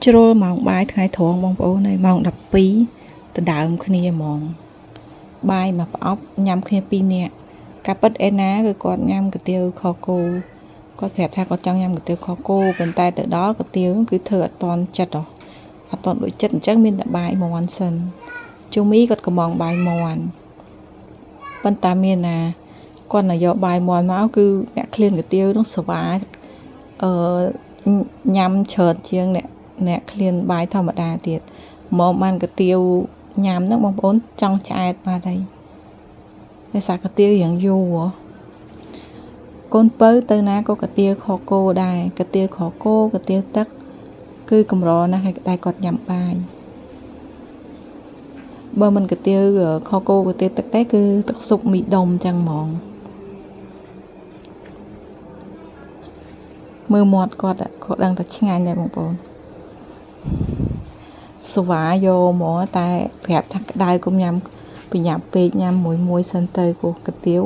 ជ្រុលម៉ោងបាយថ្ងៃត្រង់បងប្អូនហើយម៉ោង 12 ទៅដើមគ្នាហ្មងបាយមកប្រអប់ញ៉ាំគ្នា2នាក់ការពិតអេណាគឺគាត់ញ៉ាំកាទៀវខគោគាត់ប្រាប់ថាគាត់ចង់ញ៉ាំកាទៀវខគោប៉ុន្តែទៅដល់កាទៀវគឺធ្វើអត់តន់ចិត្តអត់តន់ដូចចិត្តអញ្ចឹងមានតែបាយមាន់សិនជូមីគាត់កំងបាយមាន់ប៉ុន្តែមានណាគាត់ណាយកបាយមាន់មកគឺអ្នកឃ្លានកាទៀវនោះស្វាញ៉ាំច្រើនជាងអ្នកឃ្លានបាយធម្មតាទៀតមកបានកាទៀវញ៉ាំហ្នឹងបងប្អូនចង់ឆ្អែតបាត់ហើយភាសាកាទៀវយ៉ាងយូរកូនពៅទៅណាក៏កាទៀវខគោដែរកាទៀវខគោកាទៀវទឹកគឺកម្រណាស់តែគាត់ញ៉ាំបាយបើមិនកាទៀវខគោកាទៀវទឹកទេគឺទឹកស៊ុបមីដុំចឹងហ្មងមើលមាត់គាត់គាត់ដឹងតែឆ្ងាញ់ដែរបងប្អូនស្វាយកមកតែប្រាប់ថាក្តៅកុំញ៉ាំប្រញាប់ពេកញ៉ាំមួយសិនទៅព្រោះកាទៀវ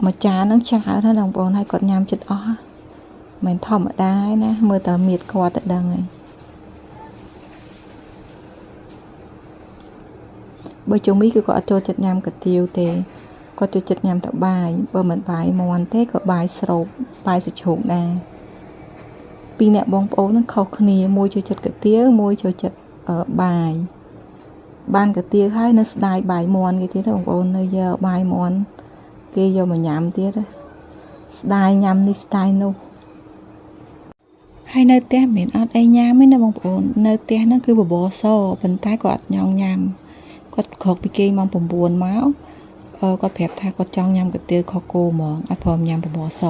មួយចានហ្នឹងច្រើនណាស់បងប្អូនហើយគាត់ញ៉ាំចិត្តអស់មិនធម្មតាទេណាមើលតែមៀតគាត់ទៅដឹងហើយបើជូមីគឺគាត់អត់ចូលចិត្តញ៉ាំកាទៀវទេគាត់ចូលចិត្តញ៉ាំតែបាយបើមិនបាយមាន់ទេក៏បាយស្រូបបាយសាច់ជ្រូកដែរពីរអ្នកបងប្អូនហ្នឹងខុសគ្នាមួយចូលចិត្តកាទៀវមួយចូលចិត្តបាយបានកាទៀវហើយនៅស្ដាយបាយមាន់គេទៀតបងប្អូននៅយកបាយមាន់គេយកមកញ៉ាំទៀតស្ដាយញ៉ាំនេះស្ដាយនោះហើយនៅផ្ទះមិនអត់អីញ៉ាំទេណាបងប្អូននៅផ្ទះហ្នឹងគឺបបរសប៉ុន្តែគាត់អត់ញ៉ាំគាត់ក្រោកពីគេម៉ោង 9 មកគាត់ប្រាប់ថាគាត់ចង់ញ៉ាំកាទៀវខគោហ្មងអត់ព្រមញ៉ាំបបរស